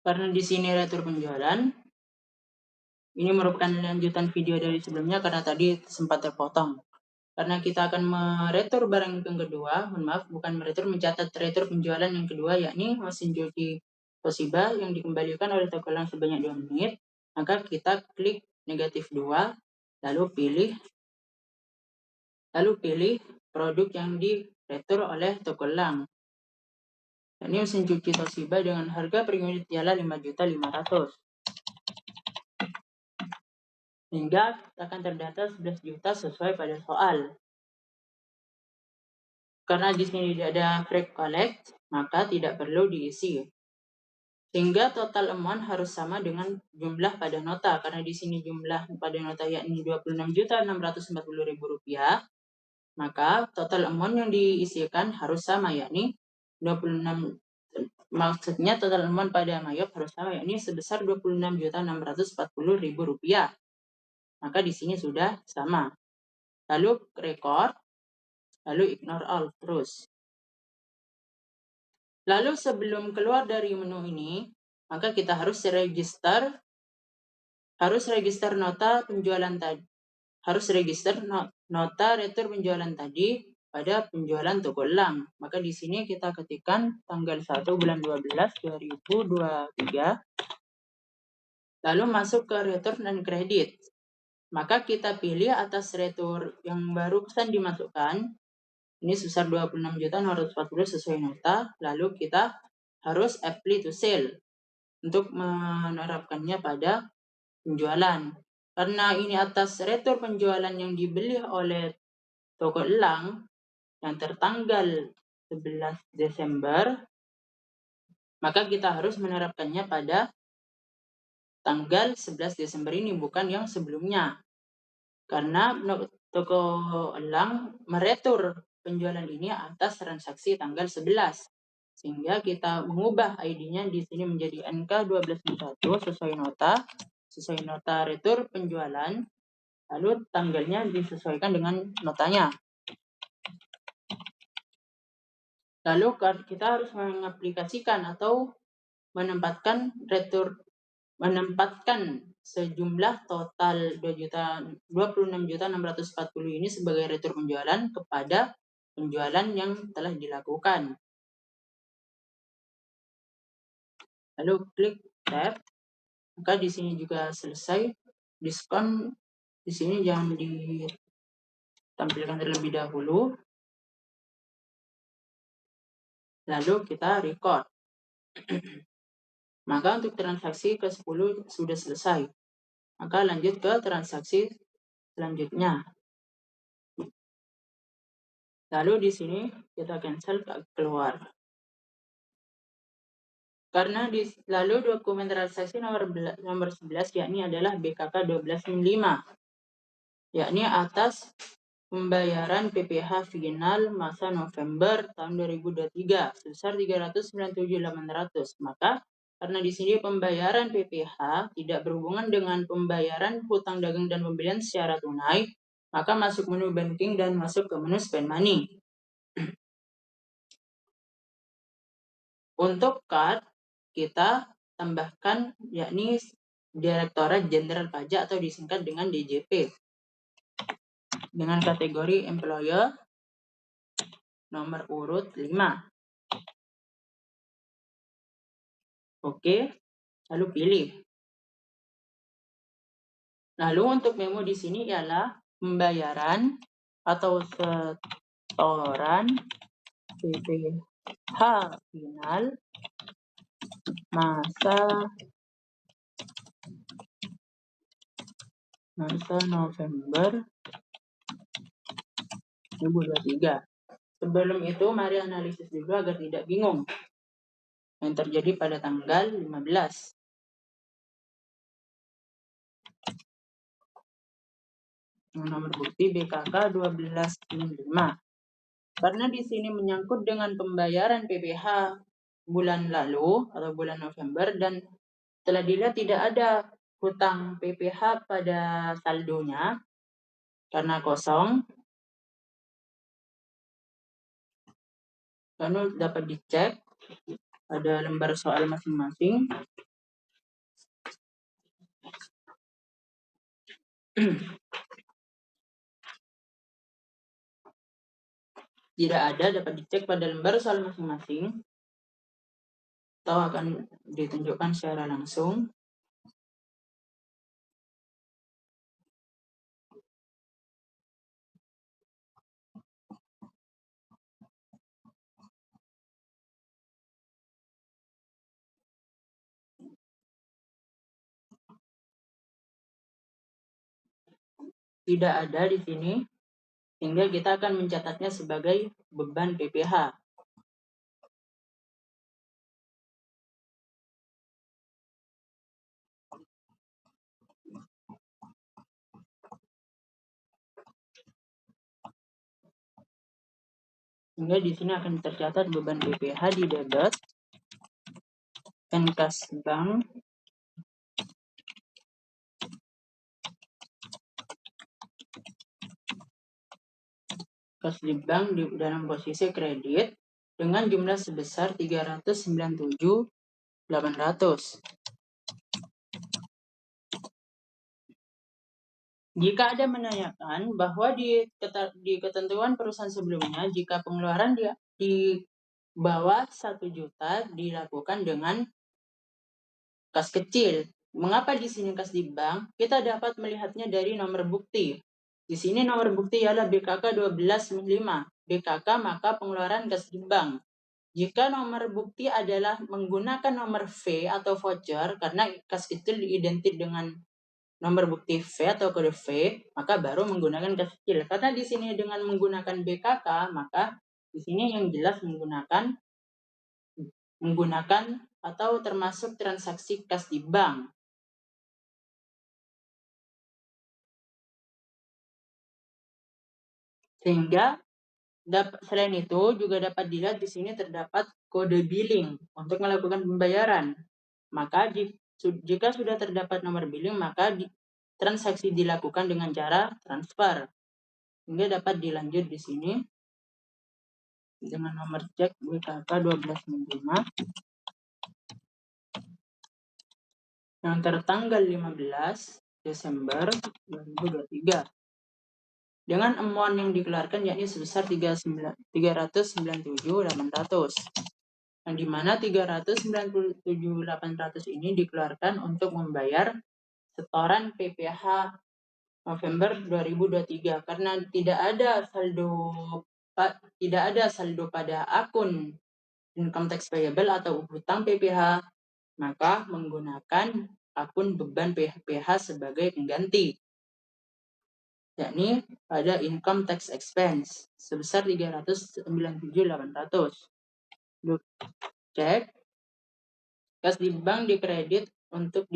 Karena di sini retur penjualan, ini merupakan lanjutan video dari sebelumnya karena tadi sempat terpotong. Karena kita akan meretur barang yang kedua, bukan meretur, mencatat retur penjualan yang kedua, yakni mesin cuci Toshiba yang dikembalikan oleh toko elang sebanyak 2 menit, maka kita klik negatif 2, lalu pilih produk yang diretur oleh toko elang. Ini mesin cuci Toshiba dengan harga per unit ialah 5.500.000. Sehingga akan terdata 11 juta sesuai pada soal. Karena di sini tidak ada free collect, maka tidak perlu diisi. Sehingga total amount harus sama dengan jumlah pada nota. Karena di sini jumlah pada nota yakni Rp26.640.000, maka total amount yang diisikan harus sama, yakni 26. Maksudnya total amount pada Mayop harus sama, yakni sebesar Rp26.640.000. Maka di sini sudah sama. Lalu record, lalu ignore all terus. Lalu sebelum keluar dari menu ini, maka kita harus register nota penjualan tadi. Harus register nota retur penjualan tadi pada penjualan toko elang. Maka di sini kita ketikkan tanggal 1 bulan 12 2023. Lalu masuk ke return dan kredit. Maka kita pilih atas retur yang barusan dimasukkan. Ini sebesar 26.640.000 sesuai nota. Lalu kita harus apply to sale untuk menerapkannya pada penjualan. Karena ini atas retur penjualan yang dibeli oleh toko elang yang tertanggal 11 Desember, maka kita harus menerapkannya pada tanggal 11 Desember ini, bukan yang sebelumnya. Karena toko elang meretur penjualan ini atas transaksi tanggal 11. Sehingga kita mengubah ID-nya di sini menjadi NK1241 sesuai nota retur penjualan. Lalu tanggalnya disesuaikan dengan notanya. Lalu kita harus mengaplikasikan atau menempatkan sejumlah total 26.640.000 ini sebagai retur penjualan kepada penjualan yang telah dilakukan. Lalu klik tab. Maka di sini juga selesai. Diskon di sini jangan ditampilkan terlebih dahulu. Lalu kita record. Maka untuk transaksi ke-10 sudah selesai. Maka lanjut ke transaksi selanjutnya. Lalu di sini kita cancel keluar. Karena lalu dokumen transaksi nomor 11 yakni adalah BKK 1265. Yakni atas pembayaran PPh final masa November tahun 2023 sebesar 397.800. Maka karena di sini pembayaran PPh tidak berhubungan dengan pembayaran hutang dagang dan pembelian secara tunai, maka masuk menu banking dan masuk ke menu spend money. Untuk card kita tambahkan yakni Direktorat Jenderal Pajak atau disingkat dengan DJP. Dengan kategori employer nomor urut 5. Oke, lalu pilih. Lalu untuk memo di sini ialah pembayaran atau setoran PPh final masa November 2023. Sebelum itu mari analisis dulu agar tidak bingung yang terjadi pada tanggal 15. Nomor bukti BKK 1265. Karena di sini menyangkut dengan pembayaran PPh bulan lalu atau bulan November dan telah dilihat tidak ada hutang PPh pada saldonya karena kosong. Lalu dapat dicek pada lembar soal masing-masing. Tidak ada dapat dicek pada lembar soal masing-masing atau akan ditunjukkan secara langsung. Tidak ada di sini, sehingga kita akan mencatatnya sebagai beban PPH. Sehingga di sini akan tercatat beban PPH di debit dan kas bank di bank di dalam posisi kredit dengan jumlah sebesar 397.800. Jika ada menanyakan bahwa di ketentuan perusahaan sebelumnya, jika pengeluaran di bawah 1 juta dilakukan dengan kas kecil. Mengapa di sini kas di bank? Kita dapat melihatnya dari nomor bukti. Di sini nomor bukti ialah BKK 1295. BKK maka pengeluaran kas di bank. Jika nomor bukti adalah menggunakan nomor V atau voucher, karena kas kecil identik dengan nomor bukti V atau kode V, maka baru menggunakan kas kecil. Karena di sini dengan menggunakan BKK, maka di sini yang jelas menggunakan atau termasuk transaksi kas di bank. Sehingga selain itu juga dapat dilihat di sini terdapat kode billing untuk melakukan pembayaran. Maka jika sudah terdapat nomor billing, maka transaksi dilakukan dengan cara transfer. Sehingga dapat dilanjut di sini dengan nomor cek BKK 1295 yang tertanggal 15 Desember 2023. Dengan amount yang dikeluarkan yakni sebesar 397.800, yang dimana 397.800 ini dikeluarkan untuk membayar setoran PPH November 2023 karena tidak ada saldo pada akun income tax payable atau hutang PPH, maka menggunakan akun beban PPH sebagai pengganti, yakni pada income tax expense sebesar 397.800. Cek kas di bank dikredit untuk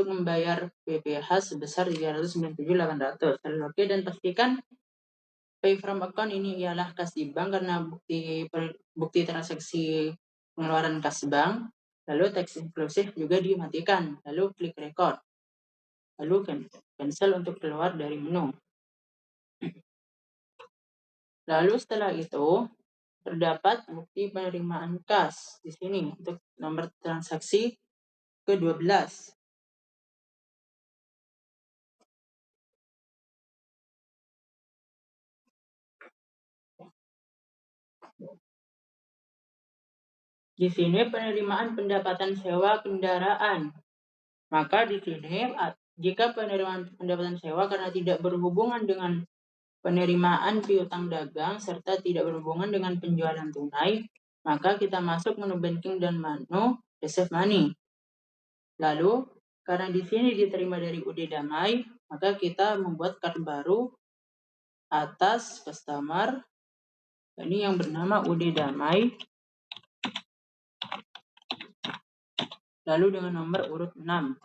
membayar PPH sebesar 397.800. Oke, dan pastikan pay from account ini ialah kas di bank karena bukti transaksi pengeluaran kas bank. Lalu tax inclusive juga dimatikan. Lalu klik record. Lalu cancel untuk keluar dari menu. Lalu setelah itu terdapat bukti penerimaan kas di sini untuk nomor transaksi ke-12. Di sini penerimaan pendapatan sewa kendaraan. Maka di sini jika penerimaan pendapatan sewa karena tidak berhubungan dengan penerimaan piutang dagang serta tidak berhubungan dengan penjualan tunai, maka kita masuk menu banking dan menu receive money. Lalu karena di sini diterima dari UD Damai, maka kita membuat kartu baru atas customer, ini yang bernama UD Damai, lalu dengan nomor urut 6.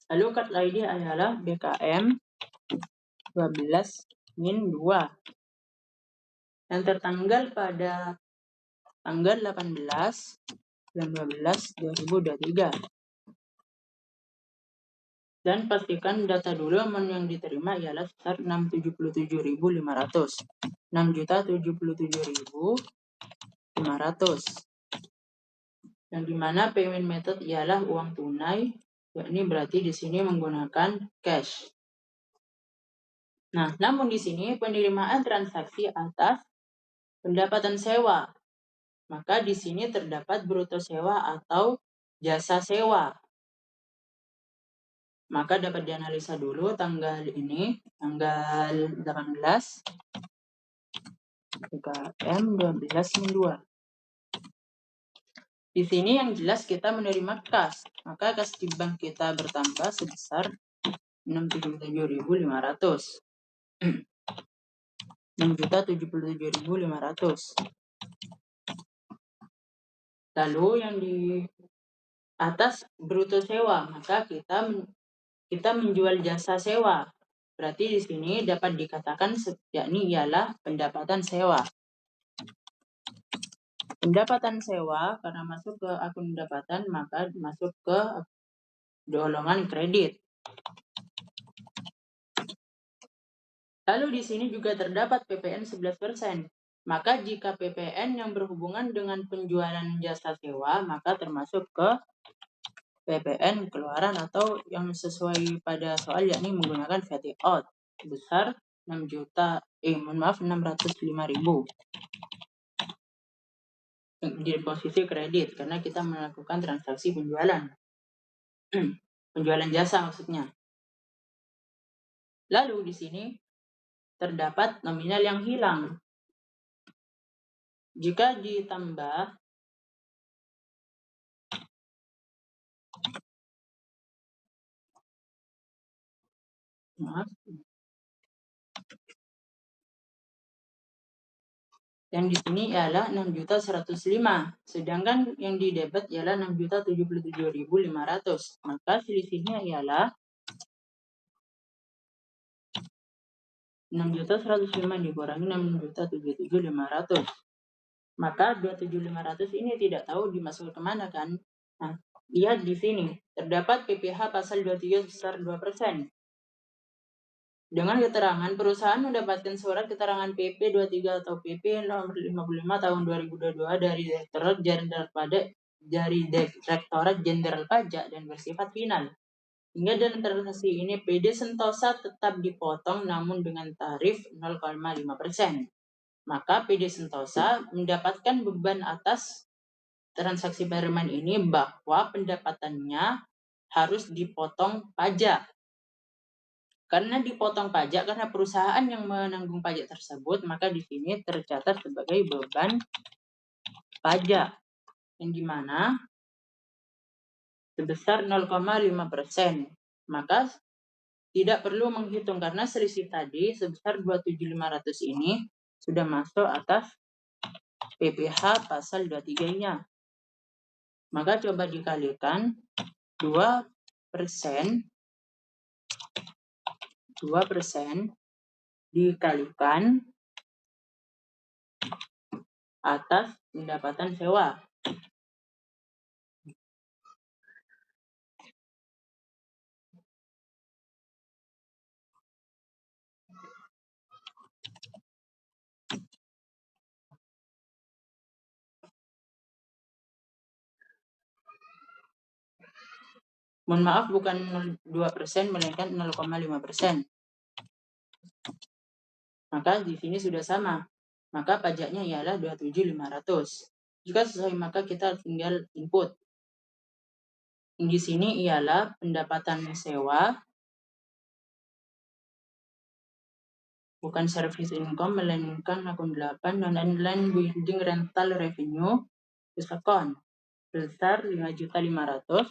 Lalu card ID adalah BKM 12-2 yang tertanggal pada tanggal 18 dan 12 2023. Dan pastikan data dulu amount yang diterima ialah sebesar 677.500. 6.077.500. yang dimana payment method ialah uang tunai, yakni berarti di sini menggunakan cash. Nah, namun di sini penerimaan transaksi atas pendapatan sewa. Maka di sini terdapat bruto sewa atau jasa sewa. Maka dapat dianalisa dulu tanggal ini, tanggal 18 UKM 12/2. Di sini yang jelas kita menerima kas, maka kas di bank kita bertambah sebesar 677.500. 6.077.500. Lalu yang di atas bruto sewa, maka kita menjual jasa sewa. Berarti di sini dapat dikatakan yakni ialah pendapatan sewa. Pendapatan sewa karena masuk ke akun pendapatan maka masuk ke golongan kredit. Lalu di sini juga terdapat PPN 11%. Maka jika PPN yang berhubungan dengan penjualan jasa sewa maka termasuk ke PPN keluaran atau yang sesuai pada soal yakni menggunakan VAT out sebesar 605.000 di posisi kredit karena kita melakukan transaksi penjualan. Penjualan jasa maksudnya. Lalu di sini terdapat nominal yang hilang. Jika ditambah yang di sini ialah 6.105, sedangkan yang di debit ialah 6.077.500. Maka selisihnya ialah 6.105 dikurangi 6.077.500. Maka 27.500 ini tidak tahu dimasukkan kemana kan? Nah, lihat di sini terdapat PPh pasal 23 sebesar 2%. Dengan keterangan perusahaan mendapatkan surat keterangan PP 23 atau PP nomor 55 tahun 2022 dari Direktorat Jenderal Pajak dan bersifat final. Hingga dalam transaksi ini PD Sentosa tetap dipotong namun dengan tarif 0,5%. Maka PD Sentosa mendapatkan beban atas transaksi penerimaan ini bahwa pendapatannya harus dipotong pajak. Karena dipotong pajak karena perusahaan yang menanggung pajak tersebut, maka di sini tercatat sebagai beban pajak yang dimana sebesar 0,5%. Maka tidak perlu menghitung karena selisih tadi sebesar 27.500 ini sudah masuk atas PPh pasal 23-nya. Maka coba dikalikan 2% dikalikan atas pendapatan sewa. Mohon maaf, bukan 2% melainkan 0,5%. Maka di sini sudah sama. Maka pajaknya ialah 27.500. Jika sesuai maka kita tinggal input. Yang di sini ialah pendapatan sewa, bukan service income melainkan akun 8 dan land building rental revenue account besar 5.500.000.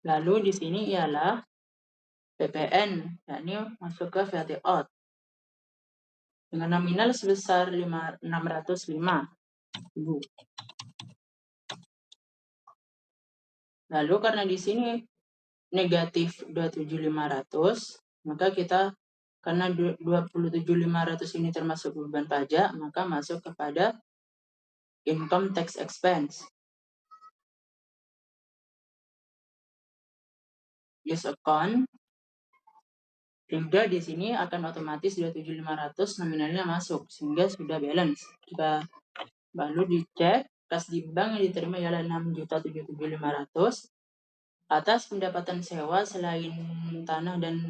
Lalu di sini ialah PPN, yakni masuk ke VAT out dengan nominal sebesar 605.000. Lalu karena di sini negatif 27.500, maka kita karena 27.500 ini termasuk beban pajak, maka masuk kepada income tax expense. Use account Sehingga di sini akan otomatis 27.500 nominalnya masuk, sehingga sudah balance. Jika lalu dicek, kas di bank yang diterima ialah 6.077.500. Atas pendapatan sewa selain tanah dan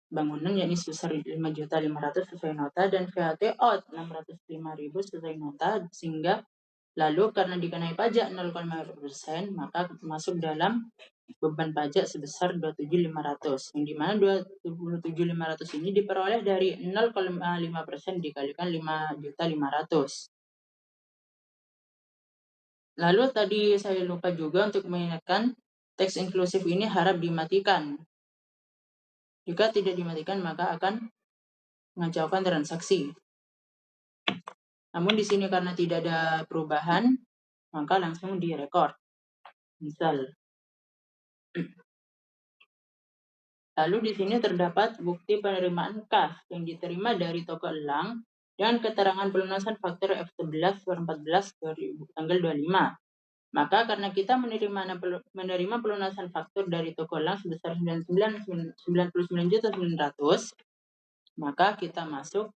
bangunan yakni sebesar 5.500.000 sesuai nota, dan VAT out 605.000 sesuai nota, sehingga lalu karena dikenai pajak 0,5%, maka masuk dalam beban pajak sebesar 27.500, yang dimana 27.500 ini diperoleh dari 0,5% dikalikan 5.500.000. Lalu tadi saya lupa juga untuk mengingatkan, teks inklusif ini harap dimatikan. Jika tidak dimatikan maka akan mengacaukan transaksi. Namun di sini karena tidak ada perubahan, maka langsung direkord. Misal. Lalu di sini terdapat bukti penerimaan kas yang diterima dari toko elang dengan keterangan pelunasan faktur F11/14 tanggal 25. Maka karena kita menerima pelunasan faktur dari toko elang sebesar 99.900.000, maka kita masuk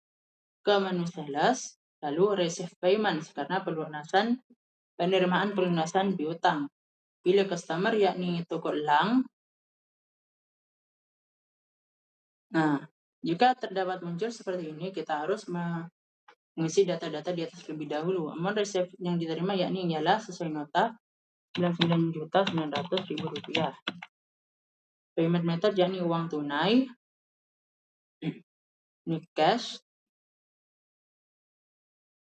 ke menu sales, lalu receive payments karena penerimaan pelunasan piutang. Pilih customer yakni toko elang. Nah, jika terdapat muncul seperti ini, kita harus mengisi data-data di atas terlebih dahulu. Amount receive yang diterima yakni ialah sesuai nota 99.900.000 rupiah. Payment method yakni uang tunai, ini cash,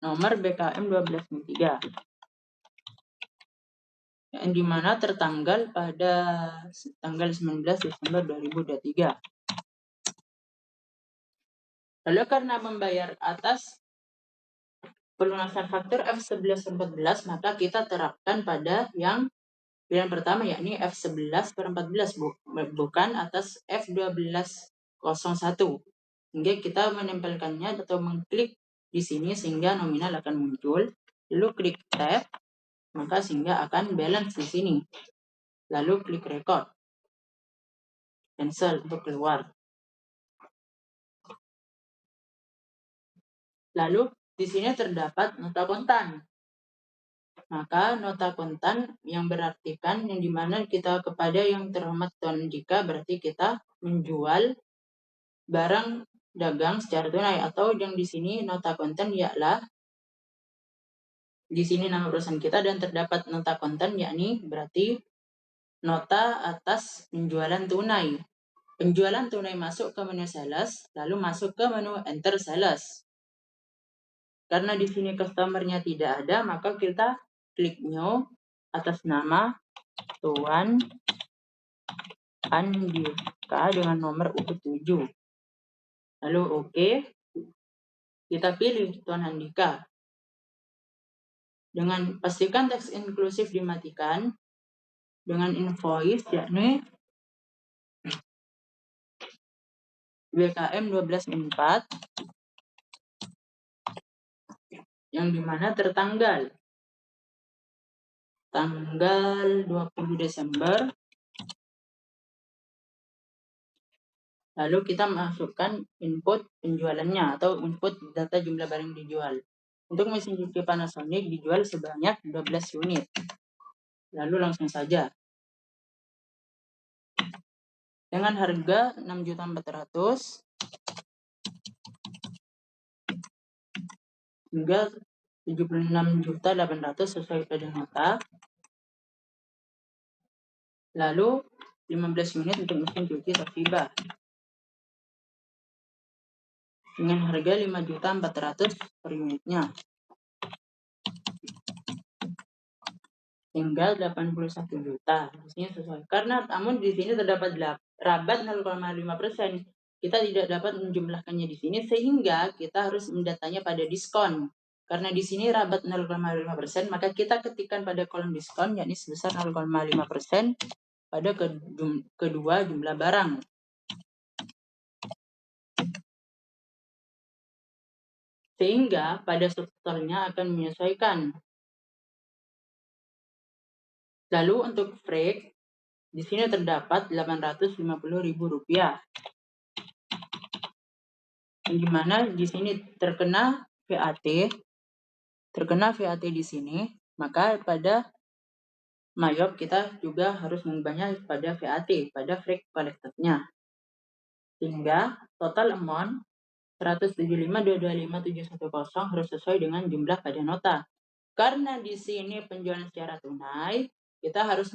nomor BKM 1203, yang dimana tertanggal pada tanggal 19 Desember 2023. Lalu karena membayar atas pelunasan faktur F11/14, maka kita terapkan pada yang pilihan pertama yakni F11/14, bukan atas F1201. Sehingga kita menempelkannya atau mengklik di sini sehingga nominal akan muncul. Lalu klik tab, maka sehingga akan balance di sini. Lalu klik record. Cancel untuk keluar. Lalu di sini terdapat nota kontan. Maka nota kontan yang berartikan yang dimana kita kepada yang terhormat Tuan Andika berarti kita menjual barang dagang secara tunai, atau yang di sini nota kontan ialah di sini nama perusahaan kita dan terdapat nota kontan yakni berarti nota atas penjualan tunai. Penjualan tunai masuk ke menu sales, lalu masuk ke menu enter sales. Karena di sini customernya tidak ada, maka kita klik new atas nama Tuan Andika dengan nomor urut 7. Lalu oke. Kita pilih Tuan Andika. Dengan pastikan teks inklusif dimatikan dengan invoice yakni BKM 1204 yang dimana tertanggal tanggal 20 Desember. Lalu kita masukkan input penjualannya atau input data jumlah barang dijual. Untuk mesin cuci Panasonic dijual sebanyak 12 unit. Lalu langsung saja. Dengan harga 6.400.000 hingga 76.800.000 sesuai pada nota. Lalu 15 unit untuk mesin cuci Toshiba dengan harga 5.400.000 per unitnya hingga 81 juta. Di sini sesuai. Karena namun di sini terdapat rabat 0,5%. Kita tidak dapat menjumlahkannya di sini sehingga kita harus mendatanya pada diskon. Karena di sini rabat 0,5%, maka kita ketikkan pada kolom diskon yakni sebesar 0,5% pada kedua jumlah barang. Sehingga pada strukturnya akan menyesuaikan. Lalu untuk freight, di sini terdapat 850.000 rupiah. Yang dimana di sini terkena VAT di sini, maka pada Mayop kita juga harus mengubahnya pada VAT, pada free collected-nya. Sehingga total amount 175.225.710 harus sesuai dengan jumlah pada nota. Karena di sini penjualan secara tunai, kita harus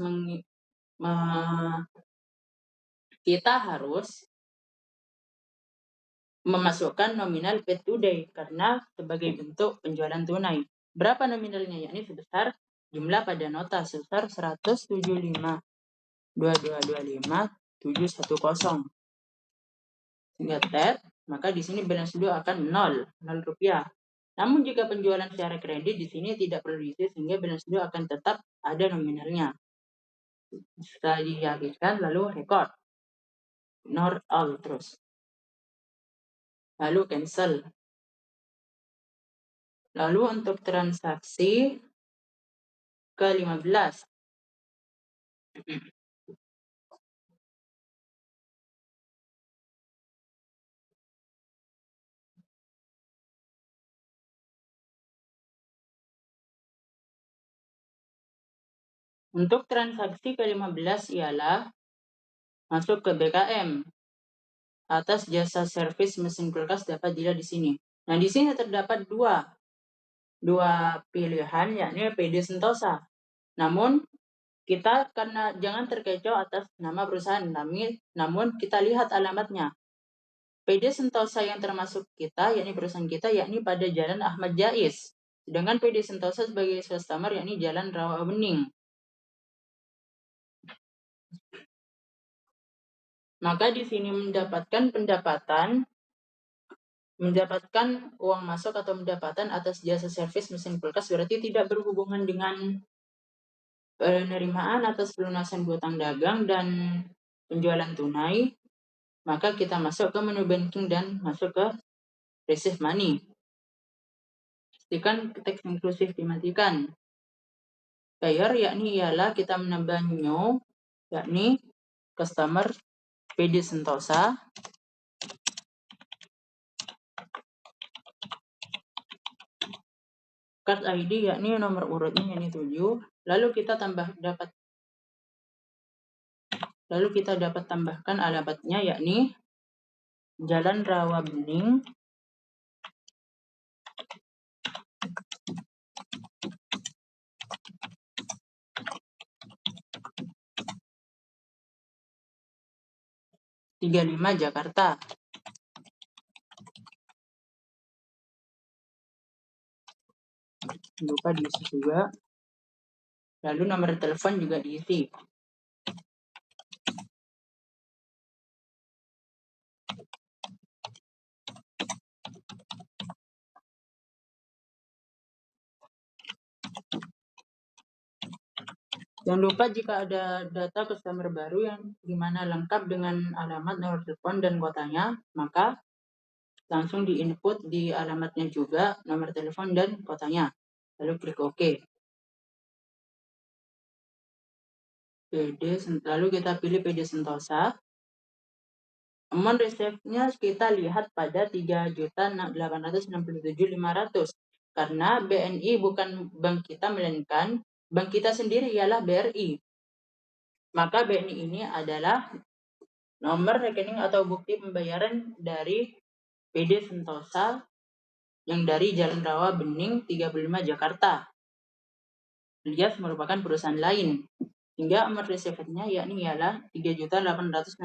memasukkan nominal paid today karena sebagai bentuk penjualan tunai. Berapa nominalnya? Yakni sebesar jumlah pada nota sebesar 175.2225.710. Sehingga tab, maka di sini balance due akan 0 rupiah. Namun jika penjualan secara kredit di sini tidak perlu diisi sehingga balance due akan tetap ada nominalnya. Setelah dihabiskan lalu record. Ignore all terus. Lalu cancel. Lalu untuk transaksi ke-15. Untuk transaksi ke-15 ialah masuk ke BKM. Atas jasa servis mesin kulkas dapat dilihat di sini. Nah, di sini terdapat dua pilihan, yakni PD Sentosa. Namun, kita karena jangan terkecoh atas nama perusahaan, namun kita lihat alamatnya. PD Sentosa yang termasuk kita, yakni perusahaan kita, yakni pada Jalan Ahmad Jais. Sedangkan PD Sentosa sebagai customer, yakni Jalan Rawabening. Maka di sini mendapatkan uang masuk atau pendapatan atas jasa servis mesin kulkas berarti tidak berhubungan dengan penerimaan atas pelunasan hutang dagang dan penjualan tunai. Maka kita masuk ke menu banking dan masuk ke receive money. Pastikan teks inklusif dimatikan. Payer yakni ialah kita menambah new, yakni customer PD Sentosa. Card ID yakni nomor urutnya yakni 7. Lalu kita dapat tambahkan alamatnya yakni Jalan Rawabening, Tiga 35 Jakarta. Lupa diisi juga. Lalu nomor telepon juga diisi. Jangan lupa jika ada data customer baru yang dimana lengkap dengan alamat, nomor telepon, dan kotanya, maka langsung di-input di alamatnya juga, nomor telepon, dan kotanya. Lalu klik OK. Lalu kita pilih PD Sentosa. Amount reserve-nya kita lihat pada 3.867.500 karena BNI bukan bank kita melainkan bank kita sendiri ialah BRI. Maka BNI ini adalah nomor rekening atau bukti pembayaran dari PD Sentosa yang dari Jalan Rawabening 35 Jakarta. Alias merupakan perusahaan lain. Hingga amount reserve-nya yakni ialah 3.867.500.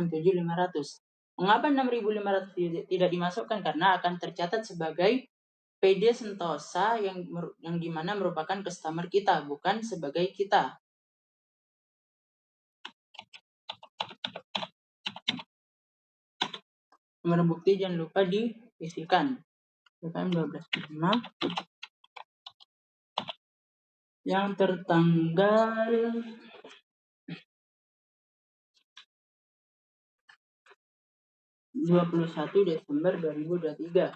Mengapa 6.500 tidak dimasukkan? Karena akan tercatat sebagai PD Sentosa yang dimana merupakan customer kita, bukan sebagai kita. Nomor bukti jangan lupa diisikan. BKM 12.5 yang tertanggal 21 Desember 2023.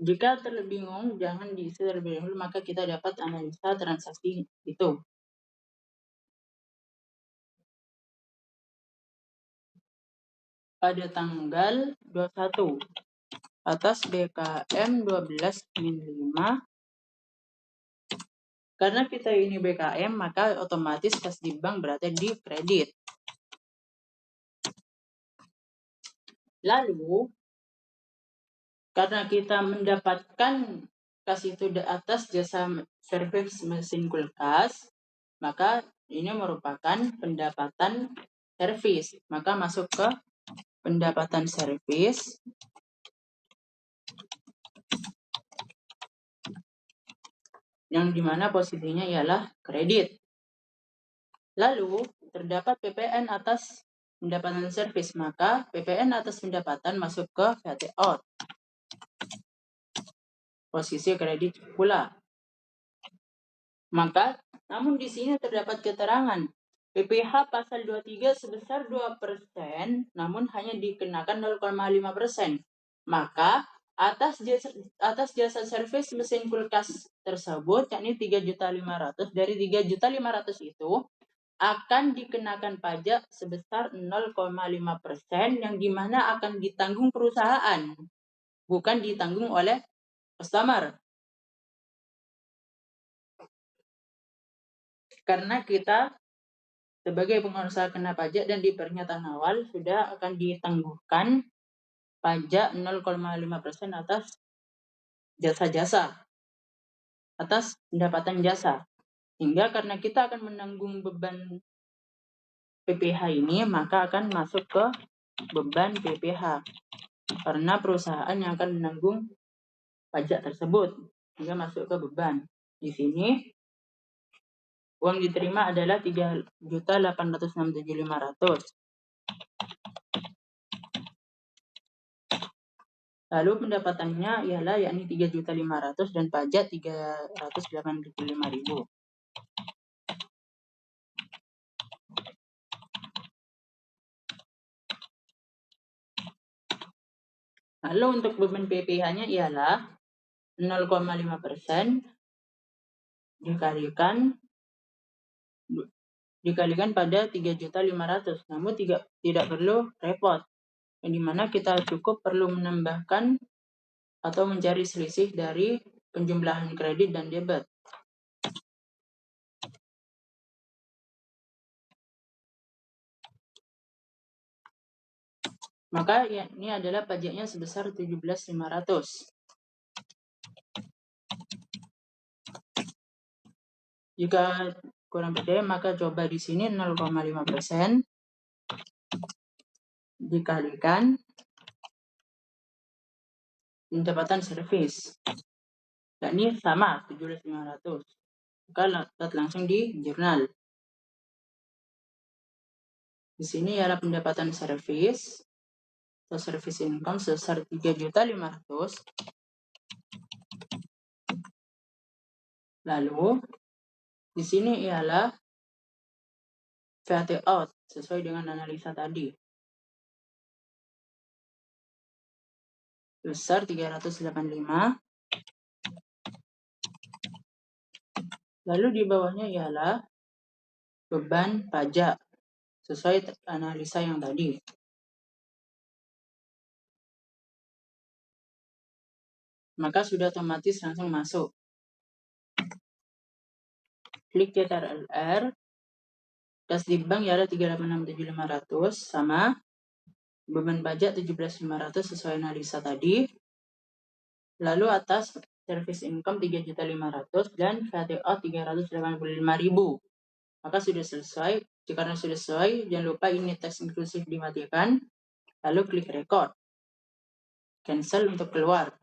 Jika bingung, jangan diisi terlebih dahulu, maka kita dapat analisa transaksi itu. pada tanggal 21 atas BKM 12-5. Karena kita ini BKM, maka otomatis kas di bank berarti di kredit. Lalu, karena kita mendapatkan kas itu di atas jasa servis mesin kulkas, maka ini merupakan pendapatan servis. Maka masuk ke pendapatan servis. Yang dimana posisinya ialah kredit. Lalu, terdapat PPN atas pendapatan servis, maka PPN atas pendapatan masuk ke VAT out. Posisi kredit pula. Maka, namun di sini terdapat keterangan PPh pasal 23 sebesar 2%, namun hanya dikenakan 0,5%. Maka, atas jasa servis mesin kulkas tersebut, yakni 3.500.000, dari 3.500.000 itu akan dikenakan pajak sebesar 0,5% yang dimana akan ditanggung perusahaan, bukan ditanggung oleh customer. Karena kita sebagai pengusaha kena pajak dan di pernyataan awal sudah akan ditangguhkan pajak 0,5% atas jasa-jasa, atas pendapatan jasa. Hingga karena kita akan menanggung beban PPh ini, maka akan masuk ke beban PPh. Karena perusahaan yang akan menanggung pajak tersebut, hingga masuk ke beban. Di sini, uang diterima adalah 3.867.500. Lalu pendapatannya ialah yakni 3.500.000 dan pajak 385.000. Lalu untuk beban PPh-nya ialah 0,5% dikalikan pada 3.500.000. Namun tidak perlu repot. Yang dimana kita cukup perlu menambahkan atau mencari selisih dari penjumlahan kredit dan debit. Maka ya, ini adalah pajaknya sebesar 17.500. Jika kurang percaya, maka coba di sini 0,5% dikalikan pendapatan servis. Dan ini sama 17.500. Maka lihat langsung di jurnal. Di sini ialah pendapatan servis atau service income sebesar 3.500.000. Lalu di sini ialah VAT out sesuai dengan analisa tadi. Besar 385. Lalu di bawahnya ialah beban pajak sesuai analisa yang tadi. Maka sudah otomatis langsung masuk. Klik CTRL-R. Kas di bank ialah 386.500 sama beban pajak 17.500 sesuai analisa tadi. Lalu atas service income 3.500.000 dan VAT out 385.000. Maka sudah selesai. Jika sudah selesai, jangan lupa ini teks inklusif dimatikan. Lalu klik record. Cancel untuk keluar.